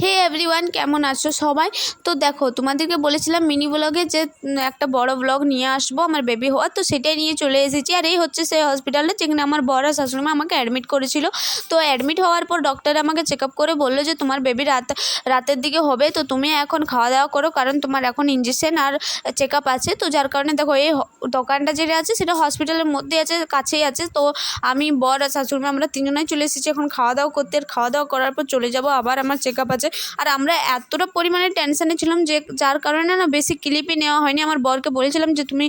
হে everyone, কেমন আছো সবাই? তো দেখো, তোমাদেরকে বলেছিলাম মিনি ব্লগে যে একটা বড় ব্লগ নিয়ে আসবো আমার বেবি হওয়ার, তো সেটাই নিয়ে চলে এসেছি। আর এই হচ্ছে সেই হসপিটালে যেখানে আমার বড় শাশুড়িমা আমাকে অ্যাডমিট করেছিল। তো অ্যাডমিট হওয়ার পর ডক্টর আমাকে চেক আপ করে বললো যে তোমার বেবি রাতের দিকে হবে, তো তুমি এখন খাওয়া দাওয়া করো, কারণ তোমার এখন ইঞ্জেকশন আর চেক আপ আছে। তো যার কারণে দেখো, এই দোকানটা যেটা আছে সেটা হসপিটালের মধ্যে আছে, কাছেই আছে। তো আমি বর আর শাশুড়িমা আমরা তিনজনাই চলে এসেছি এখন খাওয়া দাওয়া করতে। আর খাওয়া দাওয়া করার পর চলে যাব, আবার আমার চেক আপ আছে। আর আমরা এতটা পরিমাণে টেনশানে ছিলাম যে যার কারণে না বেশি ক্লিপই নেওয়া হয়নি। আমার বরকে বলেছিলাম যে তুমি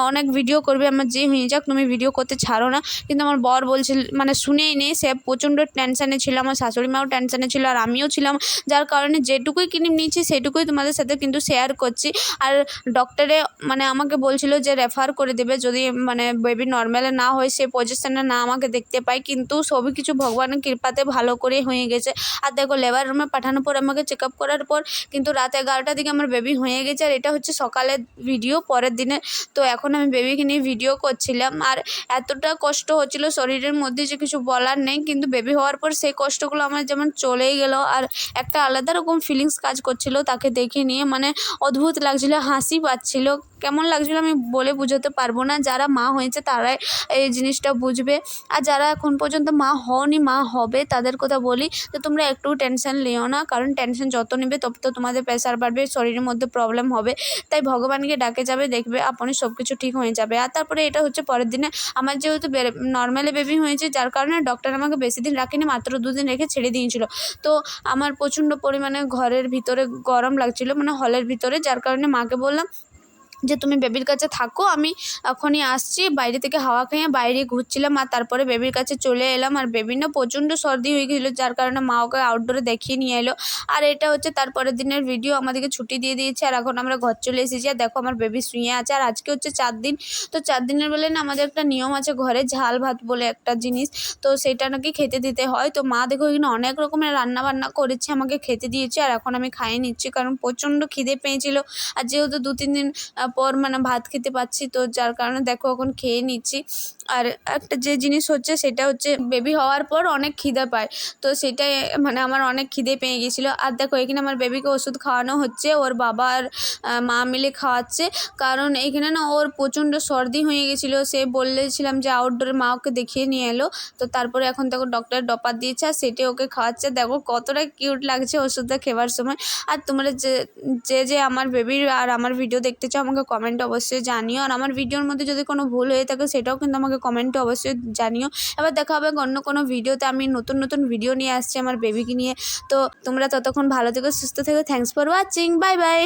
অনেক ভিডিও করবে, আমার যে হয়ে যাক তুমি ভিডিও করতে ছাড়ো না, কিন্তু আমার বর বলছিল, মানে শুনেই নেই। সে প্রচণ্ড টেনশানে ছিল, আমার শাশুড়ি মাও টেনশানে ছিল, আর আমিও ছিলাম। যার কারণে যেটুকুই ক্লিপ নিয়েছি সেটুকুই তোমাদের সাথে কিন্তু শেয়ার করছি। আর ডক্টরে মানে আমাকে বলছিল যে রেফার করে দেবে যদি মানে বেবি নর্মালে না হয়, সে পজিশনে না আমাকে দেখতে পাই, কিন্তু সবই কিছু ভগবানের কৃপাতে ভালো করে হয়ে গেছে। আর দেখো, লেবার রুমে পাঠানোর পর আমাকে চেক আপ করার পর কিন্তু রাত 11টার দিকে আমার বেবি হয়ে গেছে। আর এটা হচ্ছে সকালের ভিডিও, পরের দিনে। তো এখন আমি বেবিকে নিয়ে ভিডিও করছিলাম, আর এতটা কষ্ট হচ্ছিল শরীরের মধ্যে যে কিছু বলার নেই। কিন্তু বেবি হওয়ার পর সেই কষ্টগুলো আমার যেমন চলেই গেল, আর একটা আলাদা রকম ফিলিংস কাজ করছিল তাকে দেখে নিয়ে। মানে অদ্ভুত লাগছিল, হাসি পাচ্ছিল, কেমন লাগছিল আমি বলে বোঝাতে পারবো না। যারা মা হয়েছে তারাই এই জিনিসটা বুঝবে, আর যারা এখন পর্যন্ত মা হওনি, মা হবে, তাদের কথা বলি তো তোমরা একটু টেনশন নিও না, কারণ টেনশন যত নেবে তত তো তোমাদের প্রেশার বাড়বে, শরীরের মধ্যে প্রবলেম হবে। তাই ভগবানকে ডাকে যাবে, দেখবে আপনি সব কিছু ঠিক হয়ে যাবে। আর তারপরে এটা হচ্ছে পরের দিনে আমার যেহেতু নর্মালি বেবি হয়েছে, যার কারণে ডক্টর আমাকে বেশি দিন রাখেনি, মাত্র 2 দিন রেখে ছেড়ে দিয়েছিল। তো আমার প্রচণ্ড পরিমাণে ঘরের ভিতরে গরম লাগছিল, মানে হলের ভিতরে। যার কারণে মাকে বললাম যে তুমি বেবির কাছে থাকো, আমি এখনই আসছি। বাইরে থেকে হাওয়া খেয়ে বাইরে ঘুরছিলাম, আর তারপরে বেবির কাছে চলে এলাম। আর বেবির না প্রচণ্ড সর্দি হয়ে গেছিলো, যার কারণে মা ওকে আউটডোরে দেখিয়ে নিয়ে এলো। আর এটা হচ্ছে তারপরের দিনের ভিডিও, আমাদেরকে ছুটি দিয়ে দিয়েছে, আর এখন আমরা ঘর চলে এসেছি। আর দেখো, আমার বেবি শুয়ে আছে। আর আজকে হচ্ছে 4 দিন। তো 4 দিনের বেলা না আমাদের একটা নিয়ম আছে ঘরে, ঝাল ভাত বলে একটা জিনিস, তো সেটা নাকি খেতে দিতে হয়। তো মা দেখো এখানে অনেক রকমের রান্না বান্না করেছে, আমাকে খেতে দিয়েছে। আর এখন আমি খাইয়ে নিচ্ছি, কারণ প্রচণ্ড খিদে পেয়েছিল। আর যেহেতু 2-3 দিন পর মানে ভাত খেতে পাচ্ছি, তো যার কারণে দেখো এখন খেয়ে নিচ্ছি। আর একটা যে জিনিস হচ্ছে সেটা হচ্ছে বেবি হওয়ার পর অনেক খিদে পায়, তো সেটাই মানে আমার অনেক খিদে পেয়ে গেছিলো। আর দেখো এখানে আমার বেবিকে ওষুধ খাওয়ানো হচ্ছে, ওর বাবা আর মা মিলে খাওয়াচ্ছে, কারণ এইখানে না ওর প্রচণ্ড সর্দি হয়ে গেছিলো। সে বলেছিলাম যে আউটডোরে মা ওকে দেখিয়ে নিয়ে এলো। তো তারপরে এখন দেখো ডক্টর ডপার দিয়েছে, আর সেটাই ওকে খাওয়াচ্ছে। দেখো কতটা কিউট লাগছে ওষুধটা খেবার সময়। আর তোমরা যে আমার বেবির আর আমার ভিডিও দেখতে চাও আমাকে কমেন্টে অবশ্যই জানিও। আর আমার ভিডিওর মধ্যে যদি কোনো ভুল হয়ে থাকে সেটাও কিন্তু আমাকে কমেন্টে অবশ্যই জানিও। এবার দেখা হবে অন্য কোনো ভিডিওতে, আমি নতুন নতুন ভিডিও নিয়ে আসছি আমার বেবিকে নিয়ে। তো তোমরা ততক্ষণ ভালো থেকো, সুস্থ থেকো। Thanks for watching, bye bye.